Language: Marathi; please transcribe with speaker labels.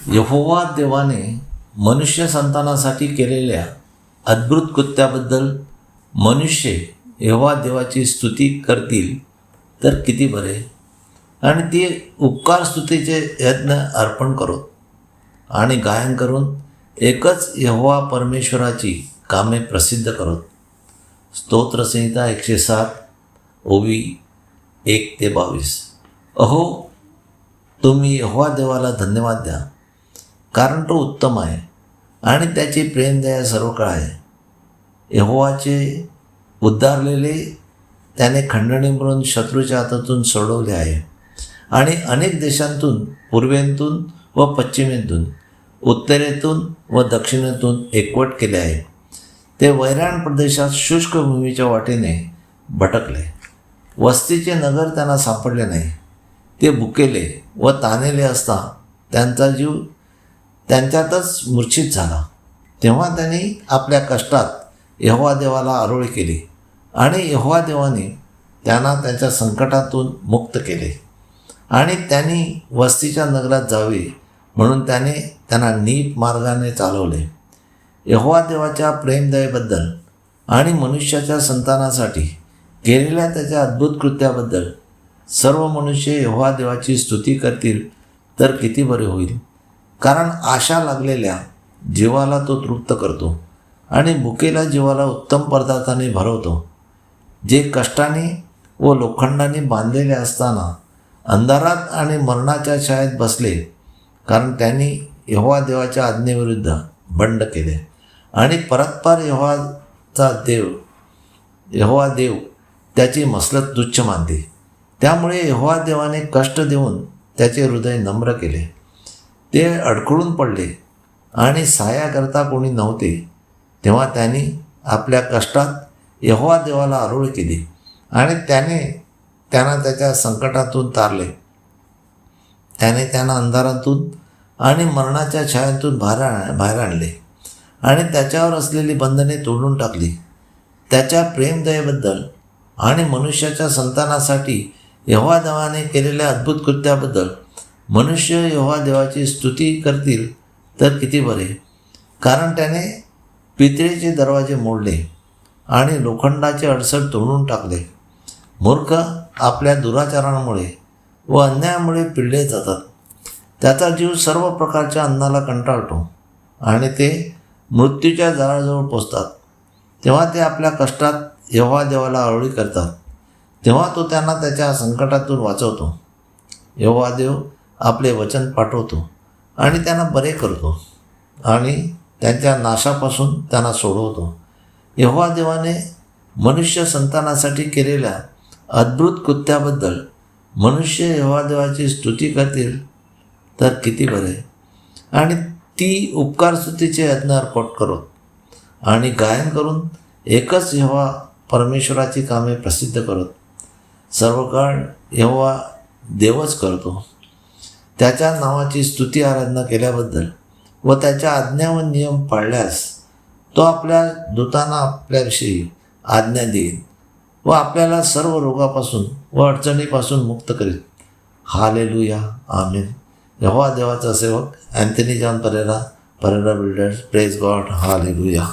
Speaker 1: यहोवा देवाने मनुष्य संतानासाठी केलेल्या अद्भुत कृत्याबद्दल मनुष्य यहोवा देवाची स्तुती करतील तर किती बरे, आणि ते उपकार स्तुतीचे यज्ञ अर्पण करोत आणि गायन करून एकच यहोवा परमेश्वराची कामे प्रसिद्ध करोत. स्तोत्रसंहिता 107 ओवी 1-22. अहो, तुम्ही यहोवा देवाला धन्यवाद द्या, कारण तो उत्तम आहे आणि त्याची प्रेमदया सर्व काळ आहे. यहोवाचे उद्धारलेले त्याने खंडणी म्हणून शत्रूच्या हातातून सोडवले आहे आणि अनेक देशांतून, पूर्वेतून व पश्चिमेतून, उत्तरेतून व दक्षिणेतून एकवट केले आहे. ते वैराण प्रदेशात शुष्क भूमीच्या वाटेने भटकले. वस्तीचे नगर त्यांना सापडले नाही. ते भुकेले व ताणलेले असता त्यांचा जीव त्यांच्यातच मूर्छित झाला. तेव्हा त्यांनी आपल्या कष्टात यहोवा देवाला आरोळी केली आणि यहोवा देवाने त्यांना त्यांच्या संकटातून मुक्त केले आणि त्यांनी वस्तीच्या नगरात जावे म्हणून त्याने त्यांना नीट मार्गाने चालवले. यहोवा देवाच्या प्रेमदयेबद्दल आणि मनुष्याच्या संतानासाठी केलेल्या त्याच्या अद्भुत कृत्याबद्दल सर्व मनुष्य यहोवा देवाची स्तुती करतील तर किती बरे होईल. कारण आशा लागलेल्या जीवाला तो तृप्त करतो आणि भुकेल्या जीवाला उत्तम पदार्थाने भरवतो. जे कष्टाने व लोखंडाने बांधलेले असताना अंधारात आणि मरणाच्या छायेत बसले, कारण त्यांनी यहोवा देवाच्या आज्ञेविरुद्ध बंड केले आणि परस्पर यहोवा देव त्याची मसलत तुच्छ मानली. त्यामुळे यहोवा देवाने कष्ट देऊन त्याचे हृदय नम्र केले. ते अडखळून पडले आणि सहाय्याकरता कोणी नव्हते. तेव्हा त्यांनी आपल्या कष्टात यहोवा देवाला आरोळी केली आणि त्याने त्यांना त्याच्या संकटातून तारले. त्याने त्यांना अंधारातून आणि मरणाच्या छायेतून बाहेर आणले आणि त्याच्यावर असलेली बंधने तोडून टाकली. त्याच्या प्रेमदयेबद्दल आणि मनुष्याच्या संतानासाठी यहोवा देवाने केलेल्या अद्भुत कृत्याबद्दल मनुष्य यहोवा देवाची स्तुती करतील तर किती बरे. कारण त्याने पितळेचे दरवाजे मोडले आणि लोखंडाचे अडसर तोडून टाकले. मूर्ख आपल्या दुराचारांमुळे व अन्यायामुळे पिळले जातात. त्याचा जीव सर्व प्रकारच्या अन्नाला कंटाळतो आणि ते मृत्यूच्या दाराजवळ पोचतात. तेव्हा ते आपल्या कष्टात यहोवा देवाला आरोळी करतात. तेव्हा तो त्यांना त्याच्या संकटातून वाचवतो. यहोवा देव आपले वचन पाठवतो आणि त्यांना बरे करतो आणि त्यांच्या नाशापासून त्यांना सोडवतो. यहोवा देवाने मनुष्य संतानासाठी केलेल्या अद्भुत कृत्याबद्दल मनुष्य यहोवा देवाची स्तुती करतील तर किती बरे, आणि ती उपकार स्तुतीचे यज्ञ अर्पण करोत आणि गायन करून एकच यहोवा परमेश्वराची कामे प्रसिद्ध करोत. सर्व काळ यहोवा देवच करतो. त्याच्या नावाची स्तुती आराधना केल्याबद्दल व त्याच्या आज्ञा व नियम पाळल्यास तो आपल्या दूतांना आपल्याविषयी आज्ञा देईल व आपल्याला सर्व रोगापासून व अडचणीपासून मुक्त करेल. हालेलुया, आमेन. यहोवा देवाचा सेवक Anthony John Pereira builders. Praise God. Hallelujah.